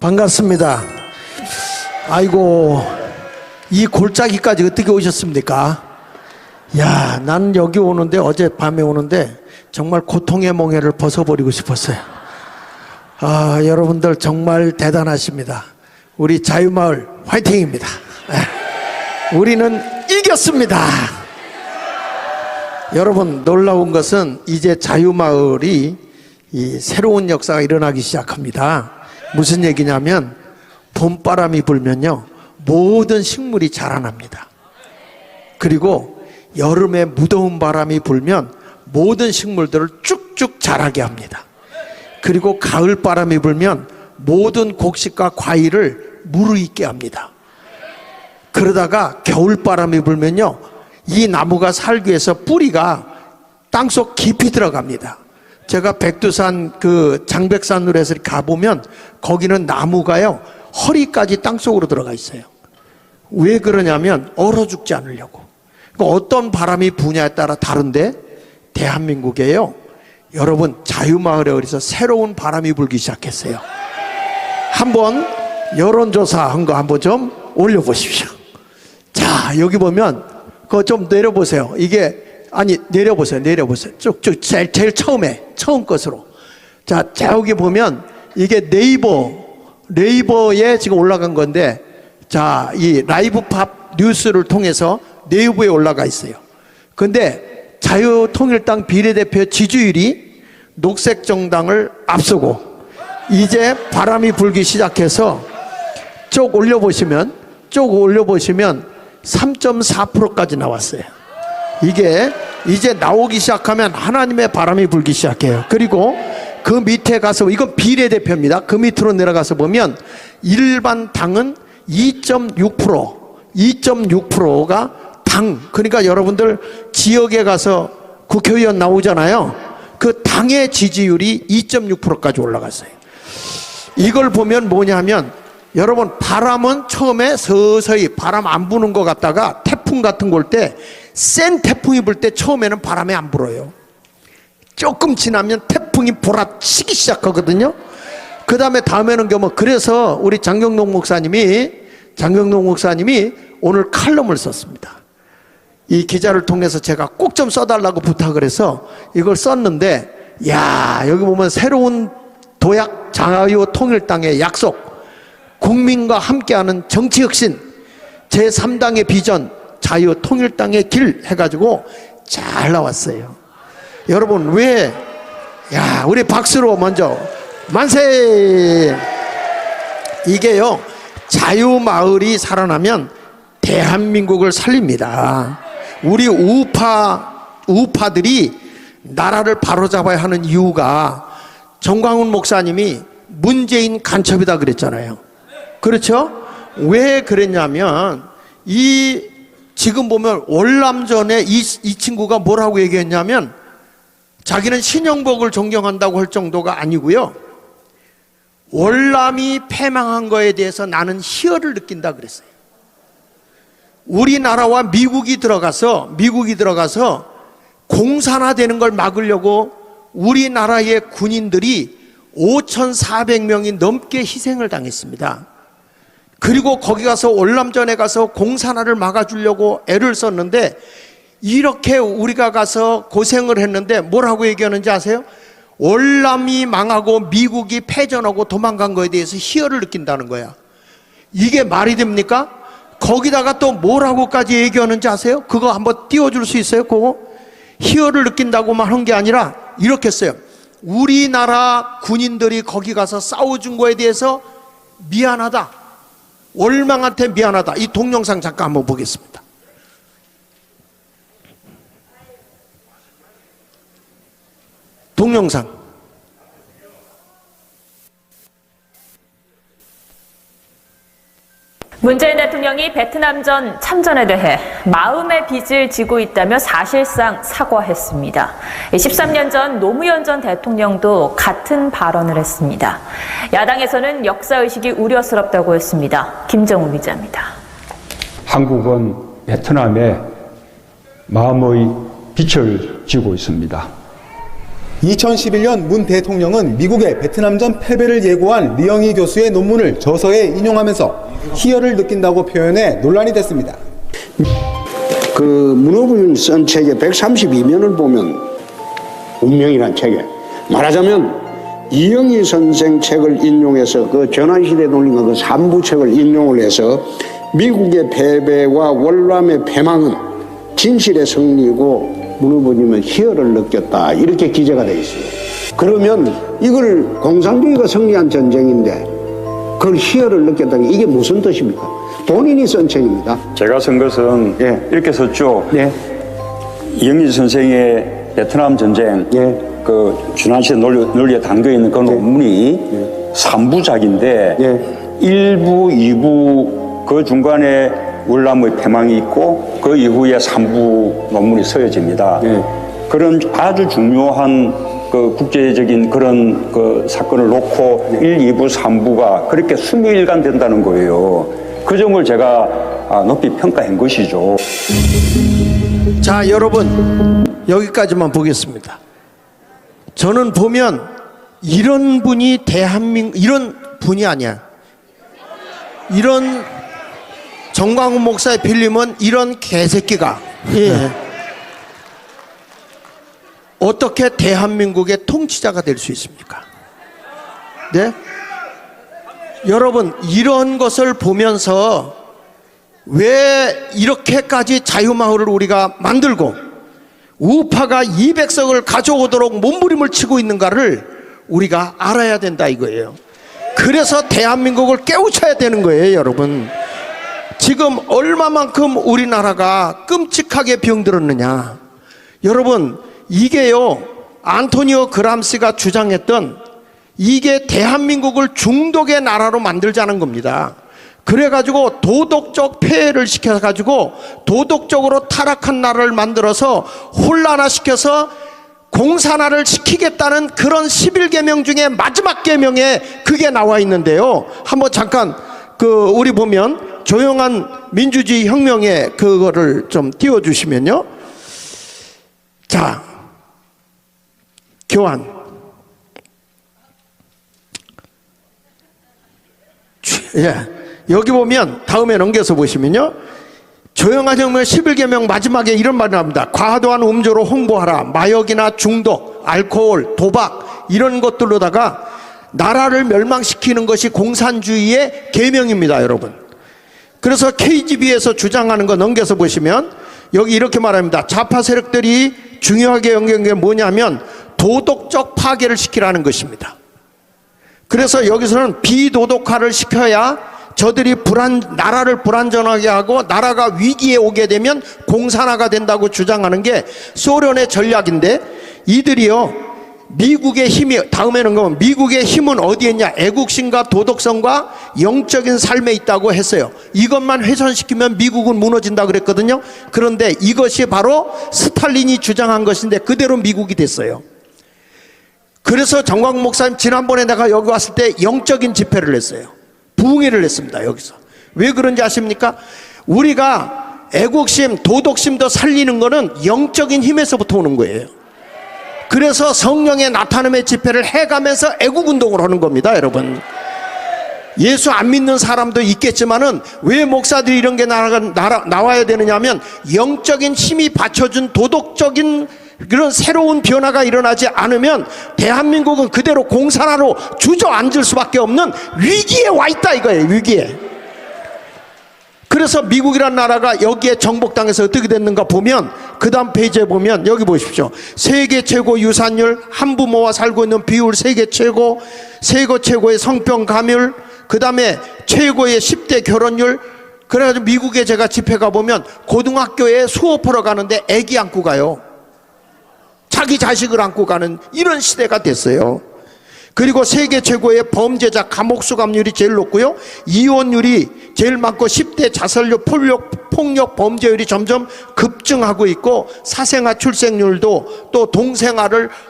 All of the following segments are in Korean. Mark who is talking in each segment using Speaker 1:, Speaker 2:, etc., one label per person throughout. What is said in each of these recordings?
Speaker 1: 반갑습니다. 아이고, 이 골짜기까지 어떻게 오셨습니까? 야, 난 여기 오는데, 어젯밤에 오는데 정말 고통의 멍에를 벗어버리고 싶었어요. 아, 여러분들 정말 대단하십니다. 우리 자유마을 화이팅입니다. 우리는 이겼습니다. 여러분, 놀라운 것은 이제 자유마을이 이 새로운 역사가 일어나기 시작합니다. 무슨 얘기냐면 봄바람이 불면요 모든 식물이 자라납니다. 그리고 여름에 무더운 바람이 불면 모든 식물들을 쭉쭉 자라게 합니다. 그리고 가을바람이 불면 모든 곡식과 과일을 무르익게 합니다. 그러다가 겨울바람이 불면요 이 나무가 살기 위해서 뿌리가 땅속 깊이 들어갑니다. 제가 백두산 그 장백산으로 해서 가보면 거기는 나무가요 허리까지 땅속으로 들어가 있어요. 왜 그러냐면 얼어 죽지 않으려고. 그러니까 어떤 바람이 부냐에 따라 다른데 대한민국에요 여러분 자유마을에 어디서 새로운 바람이 불기 시작했어요. 한번 여론조사한 거 한번 좀 올려보십시오. 자, 여기 보면 그거 좀 내려보세요. 이게 아니 내려보세요. 쭉쭉 제일 처음 것으로. 자, 저기 보면 이게 네이버에 지금 올라간 건데, 자, 이 라이브 팝 뉴스를 통해서 네이버에 올라가 있어요. 근데 자유통일당 비례대표 지지율이 녹색정당을 앞서고 이제 바람이 불기 시작해서 쭉 올려보시면 3.4%까지 나왔어요. 이게 이제 나오기 시작하면 하나님의 바람이 불기 시작해요. 그리고 그 밑에 가서, 이건 비례대표입니다. 그 밑으로 내려가서 보면 일반 당은 2.6%가 당, 그러니까 여러분들 지역에 가서 국회의원 나오잖아요. 그 당의 지지율이 2.6%까지 올라갔어요. 이걸 보면 뭐냐면 여러분 바람은 처음에 서서히 바람 안 부는 것 같다가 태풍 같은 거 올 때, 센 태풍이 불 때 처음에는 바람이 안 불어요. 조금 지나면 태풍이 몰아치기 시작하거든요. 그 다음에는 그래서 우리 장경동 목사님이 오늘 칼럼을 썼습니다. 이 기자를 통해서 제가 꼭 좀 써달라고 부탁을 해서 이걸 썼는데, 야, 여기 보면 새로운 도약 자유통일당의 약속, 국민과 함께하는 정치혁신, 제3당의 비전, 자유통일당의 길 해가지고 잘 나왔어요. 여러분 왜, 야, 우리 박수로 먼저 만세. 이게요 자유마을이 살아나면 대한민국을 살립니다. 우리 우파들이 나라를 바로잡아야 하는 이유가 정광훈 목사님이 문재인 간첩이다 그랬잖아요. 그렇죠? 왜 그랬냐면 지금 보면 월남전에 이 친구가 뭐라고 얘기했냐면 자기는 신영복을 존경한다고 할 정도가 아니고요, 월남이 패망한 거에 대해서 나는 희열을 느낀다 그랬어요. 우리나라와 미국이 들어가서 공산화되는 걸 막으려고 우리나라의 군인들이 5,400명이 넘게 희생을 당했습니다. 그리고 거기 가서 월남전에 가서 공산화를 막아주려고 애를 썼는데, 이렇게 우리가 가서 고생을 했는데 뭐라고 얘기하는지 아세요? 월남이 망하고 미국이 패전하고 도망간 거에 대해서 희열을 느낀다는 거야. 이게 말이 됩니까? 거기다가 또 뭐라고까지 얘기하는지 아세요? 그거 한번 띄워줄 수 있어요? 그거 희열을 느낀다고만 한 게 아니라 이렇게 했어요. 우리나라 군인들이 거기 가서 싸워준 거에 대해서 미안하다, 월망한테 미안하다. 이 동영상 잠깐 한번 보겠습니다. 동영상.
Speaker 2: 문재인 대통령이 베트남전 참전에 대해 마음의 빚을 지고 있다며 사실상 사과했습니다. 13년 전 노무현 전 대통령도 같은 발언을 했습니다. 야당에서는 역사의식이 우려스럽다고 했습니다. 김정우 기자입니다.
Speaker 3: 한국은 베트남에 마음의 빚을 지고 있습니다.
Speaker 4: 2011년 문 대통령은 미국의 베트남전 패배를 예고한 리영희 교수의 논문을 저서에 인용하면서 희열을 느낀다고 표현해 논란이 됐습니다.
Speaker 5: 그 문호부님 쓴 책의 132면을 보면 운명이란 책에 말하자면 이영희 선생 책을 인용해서 그 전환시대 논리가 그 3부 책을 인용을 해서 미국의 패배와 월남의 패망은 진실의 승리고 문후부님은 희열을 느꼈다 이렇게 기재가 되어 있어요. 그러면 이걸 공산주의가 승리한 전쟁인데 그걸 희열을 느꼈다는 게 이게 무슨 뜻입니까? 본인이 쓴 책입니다.
Speaker 3: 제가 쓴 것은
Speaker 5: 예.
Speaker 3: 이렇게 썼죠.
Speaker 5: 네.
Speaker 3: 이영희 선생의 베트남 전쟁
Speaker 5: 예.
Speaker 3: 그 준환시대 논리에 담겨 있는 그 논문이 3부작인데
Speaker 5: 예.
Speaker 3: 1부, 2부 그 중간에 월남의 패망이 있고 그 이후에 3부 논문이 서여집니다.
Speaker 5: 예.
Speaker 3: 그런 아주 중요한 그 국제적인 그런 그 사건을 놓고 1, 2부, 3부가 그렇게 20일간 된다는 거예요. 그 점을 제가 높이 평가한 것이죠.
Speaker 1: 자, 여러분, 여기까지만 보겠습니다. 저는 보면 이런 분이 이런 분이 아니야. 이런 정광훈 목사의 필름은 이런 개새끼가 어떻게 대한민국의 통치자가 될 수 있습니까? 네? 여러분, 이런 것을 보면서 왜 이렇게까지 자유마을을 우리가 만들고 우파가 200석을 가져오도록 몸부림을 치고 있는가를 우리가 알아야 된다 이거예요. 그래서 대한민국을 깨우쳐야 되는 거예요, 여러분. 지금 얼마만큼 우리나라가 끔찍하게 병들었느냐. 여러분, 이게요, 안토니오 그람시가 주장했던 이게 대한민국을 중독의 나라로 만들자는 겁니다. 그래가지고 도덕적 폐해를 시켜가지고 도덕적으로 타락한 나라를 만들어서 혼란화시켜서 공산화를 시키겠다는 그런 11계명 중에 마지막 계명에 그게 나와 있는데요. 한번 잠깐 우리 보면 조용한 민주주의 혁명의 그거를 좀 띄워주시면요. 자, 교환. 예. 여기 보면 다음에 넘겨서 보시면요. 조용한 혁명 11계명 마지막에 이런 말이 나옵니다. 과도한 음주로 홍보하라. 마약이나 중독, 알코올, 도박 이런 것들로다가 나라를 멸망시키는 것이 공산주의의 계명입니다, 여러분. 그래서 KGB에서 주장하는 거 넘겨서 보시면 여기 이렇게 말합니다. 좌파 세력들이 중요하게 연결한 게 뭐냐면 도덕적 파괴를 시키라는 것입니다. 그래서 여기서는 비도덕화를 시켜야 저들이 나라를 불안전하게 하고 나라가 위기에 오게 되면 공산화가 된다고 주장하는 게 소련의 전략인데, 이들이요 미국의 힘이, 다음에는 그러면 미국의 힘은 어디에 있냐, 애국심과 도덕성과 영적인 삶에 있다고 했어요. 이것만 훼손시키면 미국은 무너진다 그랬거든요. 그런데 이것이 바로 스탈린이 주장한 것인데 그대로 미국이 됐어요. 그래서 정광훈 목사님 지난번에 내가 여기 왔을 때 영적인 집회를 했어요. 부흥회를 했습니다. 여기서 왜 그런지 아십니까? 우리가 애국심, 도덕심도 살리는 거는 영적인 힘에서부터 오는 거예요. 그래서 성령의 나타남의 집회를 해가면서 애국운동을 하는 겁니다, 여러분. 예수 안 믿는 사람도 있겠지만은 왜 목사들이 이런 게 나와야 되느냐 하면 영적인 힘이 받쳐준 도덕적인 그런 새로운 변화가 일어나지 않으면 대한민국은 그대로 공산화로 주저앉을 수밖에 없는 위기에 와 있다 이거예요, 위기에. 그래서 미국이란 나라가 여기에 정복당해서 어떻게 됐는가 보면 그 다음 페이지에 보면 여기 보십시오. 세계 최고 유산율, 한부모와 살고 있는 비율 세계 최고, 세계 최고의 성병 감율, 그 다음에 최고의 10대 결혼율. 그래가지고 미국에 제가 집회 가보면 고등학교에 수업하러 가는데 애기 안고 가요. 자기 자식을 안고 가는 이런 시대가 됐어요. 그리고 세계 최고의 범죄자 감옥 수감률이 제일 높고요, 이혼율이 제일 많고 10대 자살률, 폭력 범죄율이 점점 급증하고 있고, 사생아 출생률도 또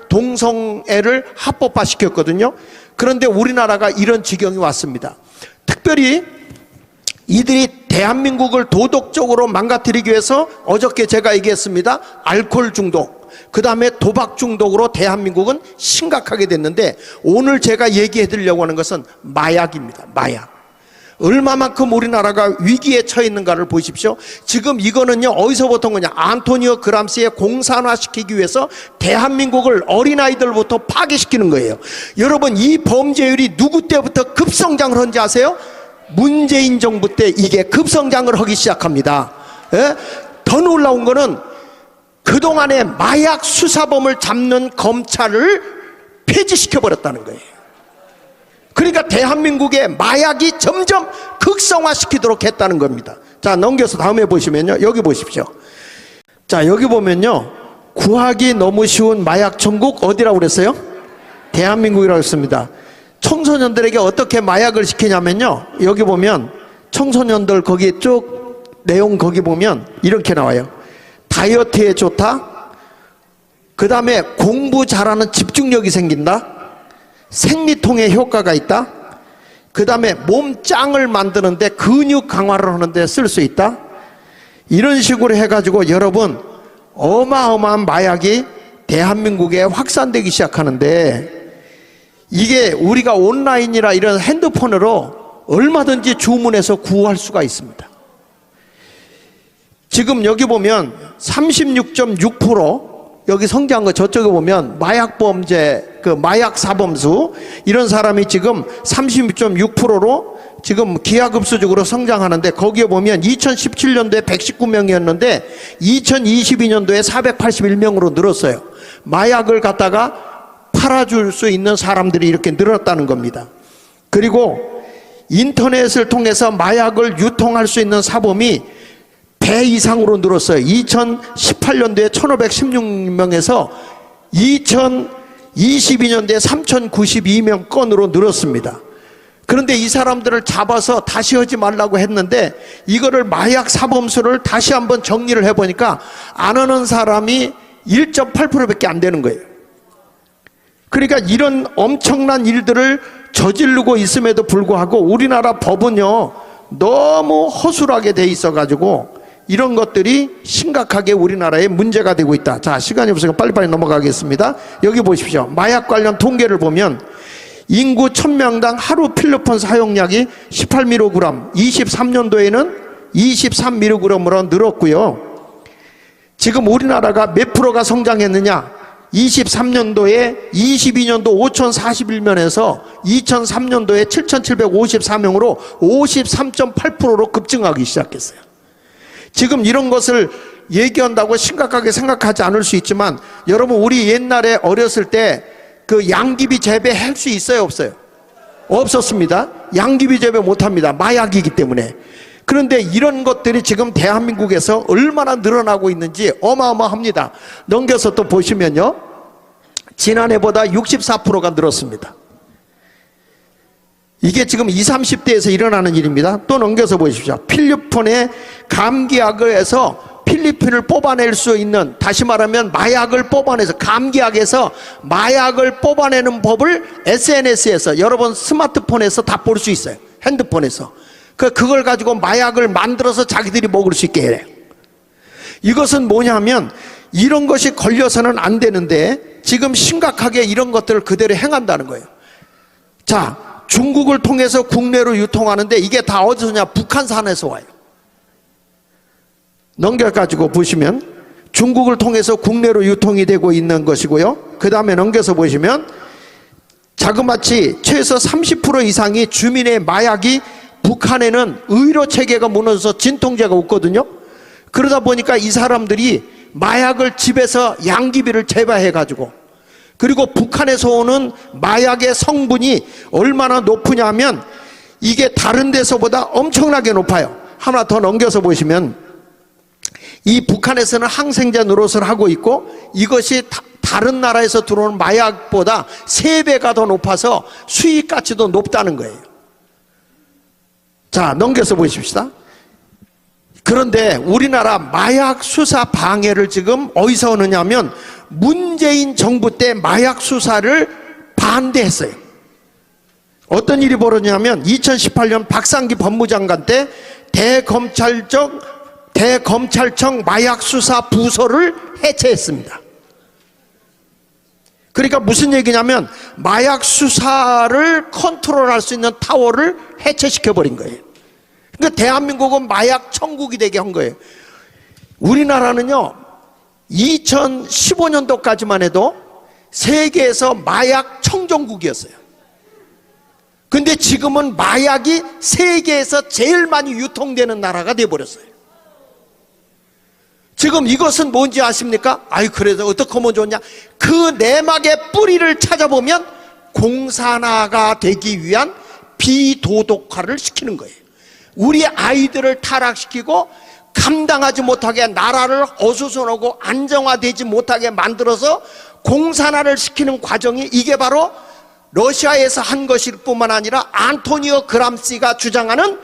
Speaker 1: 동성애를 합법화시켰거든요. 그런데 우리나라가 이런 지경이 왔습니다. 특별히 이들이 대한민국을 도덕적으로 망가뜨리기 위해서 어저께 제가 얘기했습니다. 알코올 중독. 그 다음에 도박 중독으로 대한민국은 심각하게 됐는데, 오늘 제가 얘기해 드리려고 하는 것은 마약입니다. 마약. 얼마만큼 우리나라가 위기에 처해 있는가를 보십시오. 지금 이거는요, 어디서부터 온 거냐? 안토니오 그람시에 공산화시키기 위해서 대한민국을 어린아이들부터 파괴시키는 거예요. 여러분, 이 범죄율이 누구 때부터 급성장을 한지 아세요? 문재인 정부 때 이게 급성장을 하기 시작합니다. 예? 더 놀라운 거는 그동안에 마약 수사범을 잡는 검찰을 폐지시켜버렸다는 거예요. 그러니까 대한민국의 마약이 점점 극성화시키도록 했다는 겁니다. 자, 넘겨서 다음에 보시면요, 여기 보십시오. 자, 여기 보면요, 구하기 너무 쉬운 마약 천국 어디라고 그랬어요? 대한민국이라고 했습니다. 청소년들에게 어떻게 마약을 시키냐면요, 여기 보면 청소년들 거기 쭉 내용 거기 보면 이렇게 나와요. 다이어트에 좋다, 그 다음에 공부 잘하는 집중력이 생긴다, 생리통에 효과가 있다, 그 다음에 몸짱을 만드는데 근육 강화를 하는데 쓸 수 있다, 이런 식으로 해가지고 여러분 어마어마한 마약이 대한민국에 확산되기 시작하는데, 이게 우리가 온라인이나 이런 핸드폰으로 얼마든지 주문해서 구할 수가 있습니다. 지금 여기 보면 36.6% 여기 성장한 거, 저쪽에 보면 마약 범죄, 그 마약 사범수, 이런 사람이 지금 36.6%로 지금 기하급수적으로 성장하는데, 거기에 보면 2017년도에 119명이었는데 2022년도에 481명으로 늘었어요. 마약을 갖다가 팔아줄 수 있는 사람들이 이렇게 늘었다는 겁니다. 그리고 인터넷을 통해서 마약을 유통할 수 있는 사범이 배 이상으로 늘었어요. 2018년도에 1516명에서 2022년도에 3092명 건으로 늘었습니다. 그런데 이 사람들을 잡아서 다시 하지 말라고 했는데, 이거를 마약 사범수를 다시 한번 정리를 해보니까 안 하는 사람이 1.8%밖에 안 되는 거예요. 그러니까 이런 엄청난 일들을 저지르고 있음에도 불구하고 우리나라 법은요, 너무 허술하게 돼 있어가지고 이런 것들이 심각하게 우리나라에 문제가 되고 있다. 자, 시간이 없으니까 빨리빨리 넘어가겠습니다. 여기 보십시오. 마약 관련 통계를 보면 인구 1000명당 하루 필로폰 사용량이 18mg, 23년도에는 23mg으로 늘었고요. 지금 우리나라가 몇 프로가 성장했느냐? 23년도에 22년도 5041명에서 2003년도에 7754명으로 53.8%로 급증하기 시작했어요. 지금 이런 것을 얘기한다고 심각하게 생각하지 않을 수 있지만, 여러분, 우리 옛날에 어렸을 때 그 양귀비 재배할 수 있어요, 없어요? 없었습니다. 양귀비 재배 못합니다. 마약이기 때문에. 그런데 이런 것들이 지금 대한민국에서 얼마나 늘어나고 있는지 어마어마합니다. 넘겨서 또 보시면요, 지난해보다 64%가 늘었습니다. 이게 지금 20, 30대에서 일어나는 일입니다. 또 넘겨서 보십시오. 필리핀의 감기약을 해서 필리핀을 뽑아낼 수 있는, 다시 말하면 마약을 뽑아내서, 감기약에서 마약을 뽑아내는 법을 SNS에서, 여러분 스마트폰에서 다 볼 수 있어요. 핸드폰에서. 그걸 가지고 마약을 만들어서 자기들이 먹을 수 있게 해요. 이것은 뭐냐면, 이런 것이 걸려서는 안 되는데 지금 심각하게 이런 것들을 그대로 행한다는 거예요. 자, 중국을 통해서 국내로 유통하는데 이게 다 어디서냐? 북한산에서 와요. 넘겨가지고 보시면 중국을 통해서 국내로 유통이 되고 있는 것이고요. 그 다음에 넘겨서 보시면 자그마치 최소 30% 이상이 주민의 마약이, 북한에는 의료 체계가 무너져서 진통제가 없거든요. 그러다 보니까 이 사람들이 마약을 집에서 양귀비를 재배해가지고, 그리고 북한에서 오는 마약의 성분이 얼마나 높으냐면 이게 다른 데서보다 엄청나게 높아요. 하나 더 넘겨서 보시면 이 북한에서는 항생제 노릇을 하고 있고, 이것이 다른 나라에서 들어오는 마약보다 3배가 더 높아서 수익 가치도 높다는 거예요. 자, 넘겨서 보십시다. 그런데 우리나라 마약 수사 방해를 지금 어디서 하느냐면 문재인 정부 때 마약 수사를 반대했어요. 어떤 일이 벌어졌냐면 2018년 박상기 법무장관 때 대검찰청 마약 수사 부서를 해체했습니다. 그러니까 무슨 얘기냐면 마약 수사를 컨트롤할 수 있는 타워를 해체시켜버린 거예요. 그러니까 대한민국은 마약 천국이 되게 한 거예요. 우리나라는요 2015년도까지만 해도 세계에서 마약 청정국이었어요. 근데 지금은 마약이 세계에서 제일 많이 유통되는 나라가 돼버렸어요. 지금 이것은 뭔지 아십니까? 아이 그래서 어떻게 하면 좋냐? 그 내막의 뿌리를 찾아보면 공산화가 되기 위한 비도덕화를 시키는 거예요. 우리 아이들을 타락시키고 감당하지 못하게 나라를 어수선하고 안정화되지 못하게 만들어서 공산화를 시키는 과정이 이게 바로 러시아에서 한 것일 뿐만 아니라 안토니오 그람시가 주장하는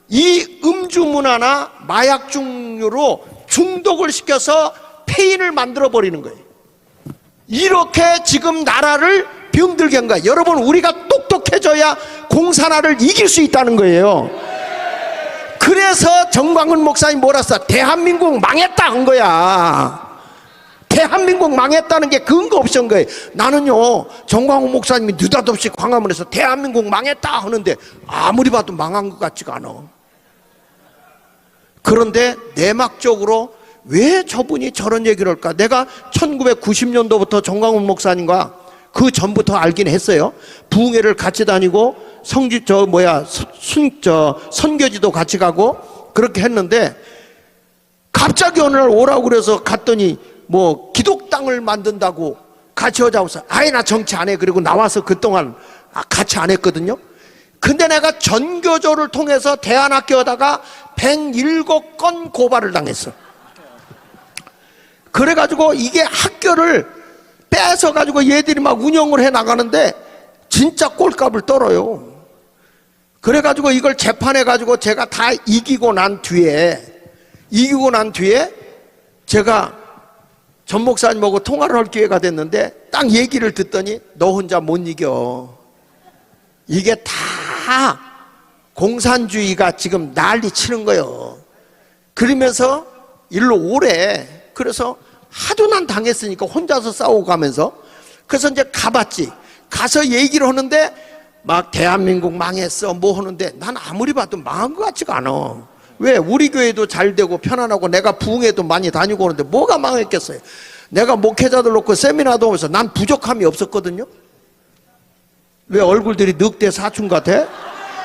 Speaker 1: 이 음주 문화나 마약 종류로 중독을 시켜서 폐인을 만들어 버리는 거예요. 이렇게 지금 나라를 병들게 한 거예요. 여러분 우리가 똑똑해져야 공산화를 이길 수 있다는 거예요. 그래서 정광훈 목사님 뭐라 써? 대한민국 망했다 한 거야. 대한민국 망했다는 게 근거 없이 한 거예요. 나는요 정광훈 목사님이 느닷없이 광화문에서 대한민국 망했다 하는데 아무리 봐도 망한 것 같지가 않아. 그런데 내막적으로 왜 저분이 저런 얘기를 할까? 내가 1990년도부터 정광훈 목사님과 그 전부터 알긴 했어요. 부흥회를 같이 다니고 선교지도 같이 가고 그렇게 했는데 갑자기 어느 날 오라고 그래서 갔더니 뭐 기독당을 만든다고 같이 하자고 해서 아예 나 정치 안 해. 그리고 나와서 그동안 같이 안 했거든요. 근데 내가 전교조를 통해서 대안학교에다가 107건 고발을 당했어. 그래가지고 이게 학교를 뺏어가지고 얘들이 막 운영을 해 나가는데 진짜 꼴값을 떨어요. 그래가지고 이걸 재판해가지고 제가 다 이기고 난 뒤에 제가 전 목사님하고 통화를 할 기회가 됐는데 딱 얘기를 듣더니 너 혼자 못 이겨. 이게 다 공산주의가 지금 난리 치는 거예요. 그러면서 일로 오래. 그래서 하도 난 당했으니까 혼자서 싸우고 가면서 그래서 이제 가봤지. 가서 얘기를 하는데 막 대한민국 망했어 뭐 하는데 난 아무리 봐도 망한 것 같지가 않아. 왜? 우리 교회도 잘 되고 편안하고 내가 부흥회도 많이 다니고 오는데 뭐가 망했겠어요. 내가 목회자들 놓고 세미나도 오면서 난 부족함이 없었거든요. 왜 얼굴들이 늑대 사춘 같아?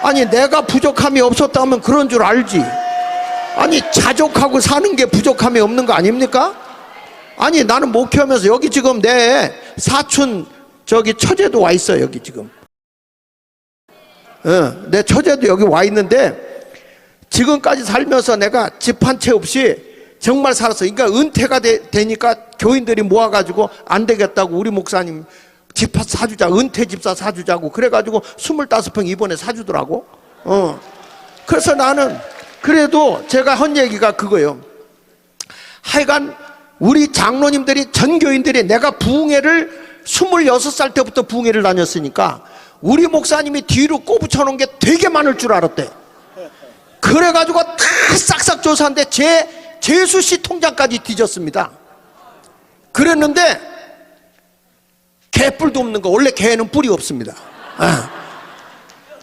Speaker 1: 아니 내가 부족함이 없었다면 그런 줄 알지. 아니 자족하고 사는 게 부족함이 없는 거 아닙니까? 아니 나는 목회하면서 여기 지금 내 사촌 저기 처제도 와 있어. 여기 지금 내 처제도 여기 와 있는데 지금까지 살면서 내가 집 한 채 없이 정말 살았어. 그러니까 은퇴가 되니까 교인들이 모아가지고 안 되겠다고 우리 목사님 집 사주자, 은퇴 집사 사주자고 그래가지고 25평 이번에 사주더라고. 그래서 나는 그래도 제가 한 얘기가 그거예요. 하여간 우리 장로님들이 전 교인들이 내가 부흥회를 26살 때부터 부흥회를 다녔으니까 우리 목사님이 뒤로 꼬부쳐 놓은 게 되게 많을 줄 알았대. 그래가지고 다 싹싹 조사한데 재수 씨 통장까지 뒤졌습니다. 그랬는데 개뿔도 없는 거. 원래 개는 뿔이 없습니다.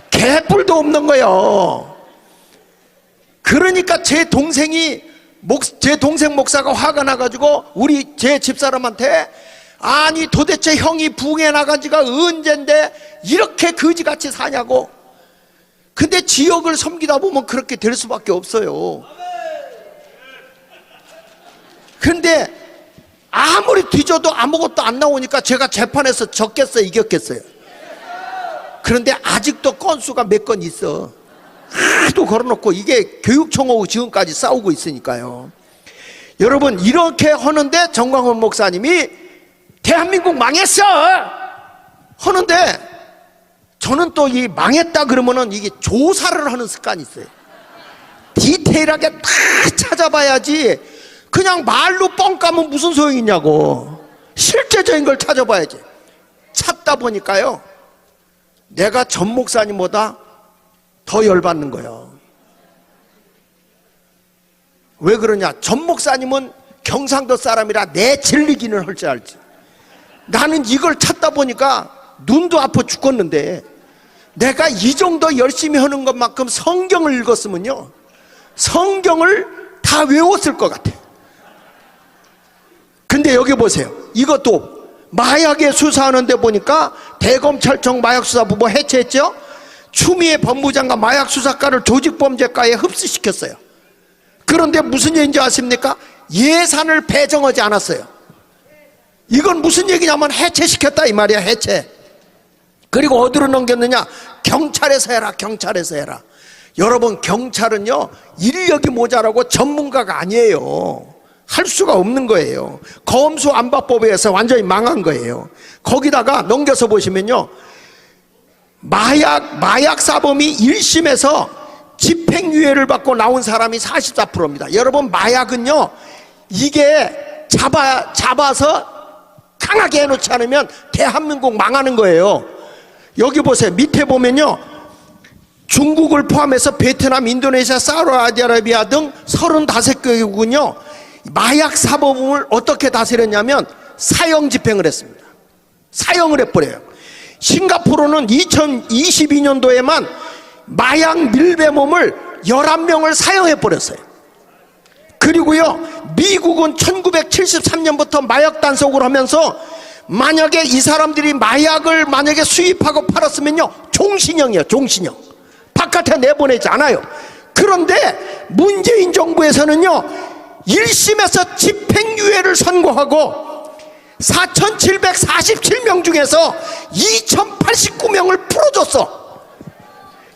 Speaker 1: 개뿔도 없는 거예요. 그러니까 제 동생 목사가 화가 나가지고 제 집사람한테 아니 도대체 형이 부흥회 나간 지가 언젠데 이렇게 거지같이 사냐고. 근데 지역을 섬기다 보면 그렇게 될 수밖에 없어요. 근데 아무리 뒤져도 아무것도 안 나오니까 제가 재판에서 졌겠어요, 이겼겠어요? 그런데 아직도 건수가 몇 건 있어. 하도 걸어놓고 이게 교육청하고 지금까지 싸우고 있으니까요. 여러분 이렇게 하는데 정광훈 목사님이 대한민국 망했어 하는데 저는 또 이 망했다 그러면은 이게 조사를 하는 습관이 있어요. 디테일하게 다 찾아봐야지. 그냥 말로 뻥 까면 무슨 소용이 있냐고. 실제적인 걸 찾아봐야지. 찾다 보니까요 내가 전 목사님보다 더 열받는 거예요. 왜 그러냐? 전 목사님은 경상도 사람이라 내 진리기는 할 줄 알지. 나는 이걸 찾다 보니까 눈도 아파 죽겠는데 내가 이 정도 열심히 하는 것만큼 성경을 읽었으면요 성경을 다 외웠을 것 같아. 근데 여기 보세요. 이것도 마약에 수사하는데 보니까 대검찰청 마약수사부부 해체했죠. 추미애 법무장관 마약수사과를 조직범죄과에 흡수시켰어요. 그런데 무슨 얘기인지 아십니까? 예산을 배정하지 않았어요. 이건 무슨 얘기냐면 해체시켰다 이 말이야. 해체. 그리고 어디로 넘겼느냐? 경찰에서 해라. 경찰에서 해라. 여러분, 경찰은요 인력이 모자라고 전문가가 아니에요. 할 수가 없는 거예요. 검수안박법에 의해서 완전히 망한 거예요. 거기다가 넘겨서 보시면요 마약 사범이 1심에서 집행유예를 받고 나온 사람이 44%입니다. 여러분, 마약은요 이게 잡아서 강하게 해놓지 않으면 대한민국 망하는 거예요. 여기 보세요. 밑에 보면요 중국을 포함해서 베트남, 인도네시아, 사우디아라비아 등 35개국은요 마약 사범을 어떻게 다스렸냐면 사형 집행을 했습니다. 사형을 해버려요. 싱가포르는 2022년도에만 마약 밀배몸을 11명을 사형해버렸어요. 그리고요 미국은 1973년부터 마약 단속을 하면서 만약에 이 사람들이 마약을 만약에 수입하고 팔았으면요 종신형이에요. 종신형. 바깥에 내보내지 않아요. 그런데 문재인 정부에서는요 1심에서 집행유예를 선고하고 4,747명 중에서 2,089명을 풀어줬어.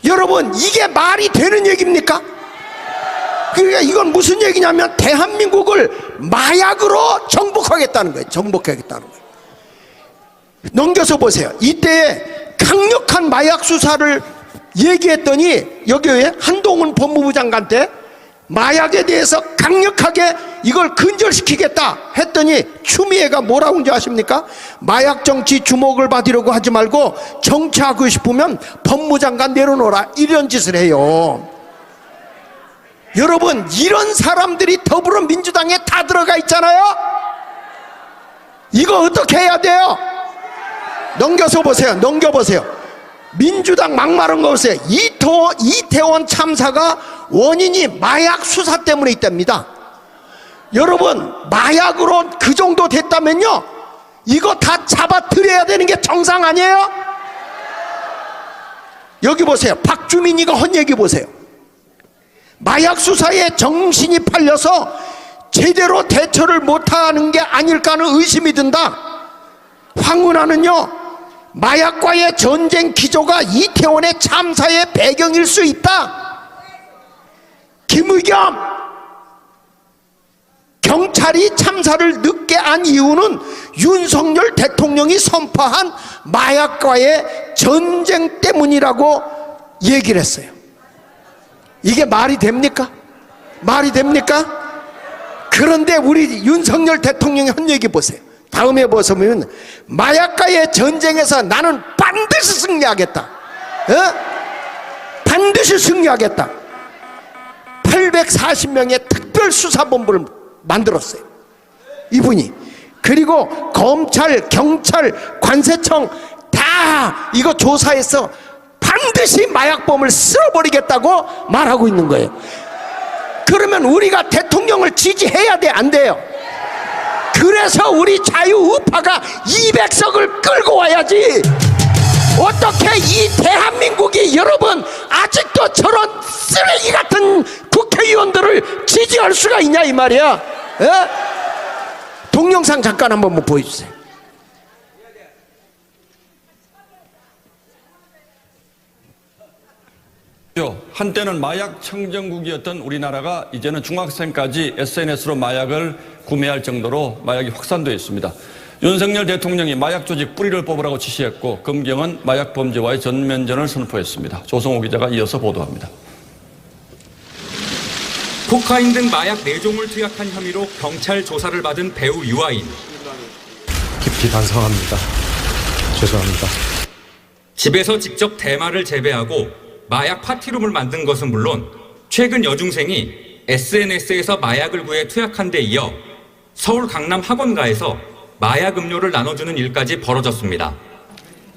Speaker 1: 여러분, 이게 말이 되는 얘기입니까? 그러니까 이건 무슨 얘기냐면 대한민국을 마약으로 정복하겠다는 거예요. 정복하겠다는 거예요. 넘겨서 보세요. 이때 강력한 마약 수사를 얘기했더니 여기에 한동훈 법무부 장관 때 마약에 대해서 강력하게 이걸 근절시키겠다 했더니 추미애가 뭐라고 한지 아십니까? 마약 정치 주목을 받으려고 하지 말고 정치하고 싶으면 법무장관 내려놓으라, 이런 짓을 해요. 여러분, 이런 사람들이 더불어민주당에 다 들어가 있잖아요. 이거 어떻게 해야 돼요? 넘겨서 보세요. 넘겨보세요. 민주당 막말한 거 보세요. 이태원 참사가 원인이 마약 수사 때문에 있답니다. 여러분, 마약으로 그 정도 됐다면요 이거 다 잡아들여야 되는 게 정상 아니에요? 여기 보세요. 박주민이가 한 얘기 보세요. 마약 수사에 정신이 팔려서 제대로 대처를 못하는 게 아닐까 하는 의심이 든다. 황운하는요 마약과의 전쟁 기조가 이태원의 참사의 배경일 수 있다. 김의겸, 경찰이 참사를 늦게 한 이유는 윤석열 대통령이 선포한 마약과의 전쟁 때문이라고 얘기를 했어요. 이게 말이 됩니까? 말이 됩니까? 그런데 우리 윤석열 대통령이 한 얘기 보세요. 다음에 보시면 마약과의 전쟁에서 나는 반드시 승리하겠다. 반드시 승리하겠다. 840명의 특별수사본부를 만들었어요. 이분이. 그리고 검찰, 경찰, 관세청 다 이거 조사해서 반드시 마약범을 쓸어버리겠다고 말하고 있는 거예요. 그러면 우리가 대통령을 지지해야 돼, 안 돼요? 그래서 우리 자유우파가 200석을 끌고 와야지. 어떻게 이 대한민국이 여러분 아직도 저런 쓰레기 같은 국회의원들을 지지할 수가 있냐 이 말이야. 동영상 잠깐 한번 보여주세요.
Speaker 6: 한때는 마약 청정국이었던 우리나라가 이제는 중학생까지 SNS로 마약을 구매할 정도로 마약이 확산되어 있습니다. 윤석열 대통령이 마약 조직 뿌리를 뽑으라고 지시했고 검경은 마약 범죄와의 전면전을 선포했습니다. 조성호 기자가 이어서 보도합니다.
Speaker 7: 코카인 등 마약 4종을 투약한 혐의로 경찰 조사를 받은 배우 유아인.
Speaker 8: 깊이 반성합니다. 죄송합니다.
Speaker 7: 집에서 직접 대마를 재배하고 마약 파티룸을 만든 것은 물론 최근 여중생이 SNS에서 마약을 구해 투약한 데 이어 서울 강남 학원가에서 마약 음료를 나눠주는 일까지 벌어졌습니다.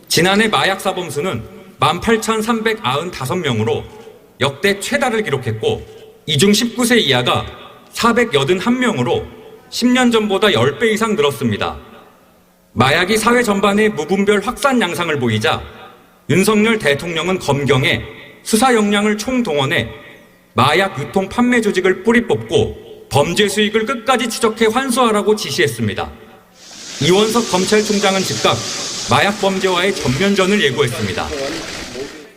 Speaker 7: 지난해 마약 사범 수는 18,395명으로 역대 최다를 기록했고 이 중 19세 이하가 481명으로 10년 전보다 10배 이상 늘었습니다. 마약이 사회 전반에 무분별 확산 양상을 보이자 윤석열 대통령은 검경에 수사 역량을 총동원해 마약 유통 판매 조직을 뿌리 뽑고 범죄 수익을 끝까지 추적해 환수하라고 지시했습니다. 이원석 검찰총장은 즉각 마약 범죄와의 전면전을 예고했습니다.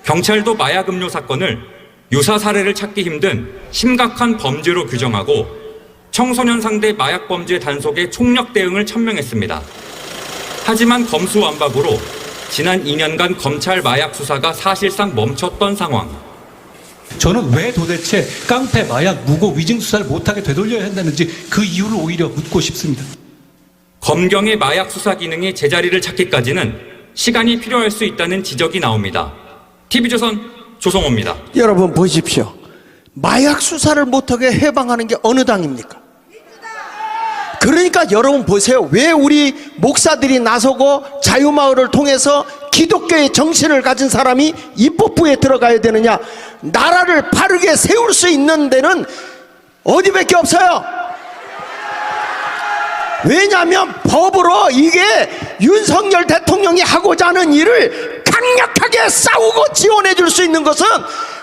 Speaker 7: 경찰도 마약 음료 사건을 유사 사례를 찾기 힘든 심각한 범죄로 규정하고 청소년 상대 마약 범죄 단속에 총력 대응을 천명했습니다. 하지만 검수완박으로 지난 2년간 검찰 마약 수사가 사실상 멈췄던 상황.
Speaker 9: 저는 왜 도대체 깡패, 마약, 무고, 위증 수사를 못하게 되돌려야 한다는지 그 이유를 오히려 묻고 싶습니다.
Speaker 7: 검경의 마약 수사 기능이 제자리를 찾기까지는 시간이 필요할 수 있다는 지적이 나옵니다. TV조선 조성호입니다.
Speaker 1: 여러분 보십시오. 마약 수사를 못하게 해방하는 게 어느 당입니까? 그러니까 여러분 보세요. 왜 우리 목사들이 나서고 자유마을을 통해서 기독교의 정신을 가진 사람이 입법부에 들어가야 되느냐? 나라를 바르게 세울 수 있는 데는 어디밖에 없어요. 왜냐하면 법으로 이게 윤석열 대통령이 하고자 하는 일을 강력하게 싸우고 지원해 줄 수 있는 것은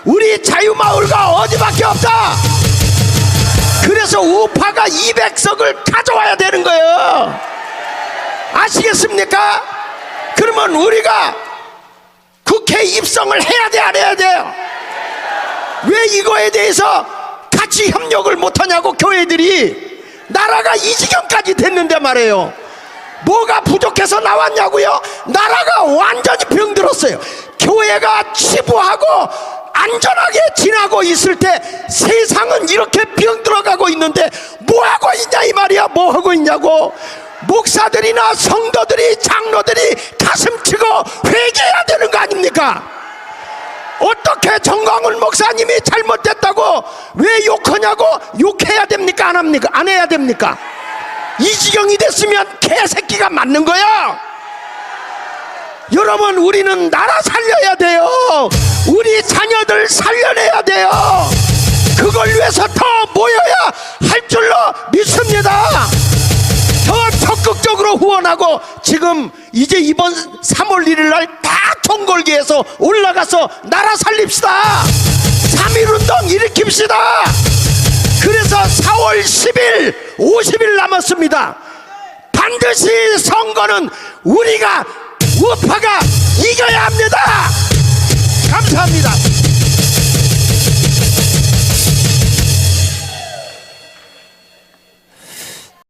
Speaker 1: 우리 자유마을과 어디밖에 없다. 그래서 우파가 200석을 가져와야 되는 거예요. 아시겠습니까? 그러면 우리가 국회 입성을 해야 돼, 안 해야 돼요? 왜 이거에 대해서 같이 협력을 못하냐고, 교회들이. 나라가 이 지경까지 됐는데 말이에요. 뭐가 부족해서 나왔냐고요? 나라가 완전히 병들었어요. 교회가 치부하고 안전하게 지나고 있을 때 세상은 이렇게 병들어가고 있는데 뭐하고 있냐 이 말이야. 뭐하고 있냐고. 목사들이나 성도들이, 장로들이 가슴치고 회개해야 되는 거 아닙니까? 어떻게 정광훈 목사님이 잘못됐다고 왜 욕하냐고. 욕해야 됩니까? 안 합니까? 안 해야 됩니까? 이 지경이 됐으면 개새끼가 맞는 거야. 여러분, 우리는 나라 살려야 돼요. 우리 자녀들 살려내야 돼요. 그걸 위해서 더 모여야 할 줄로 믿습니다. 더 적극적으로 후원하고, 지금 이제 이번 3월 1일 날 다 총궐기에서 올라가서 나라 살립시다. 3.1운동 일으킵시다. 그래서 4월 10일 50일 남았습니다. 반드시 선거는 우리가, 우파가 이겨야 합니다. 감사합니다.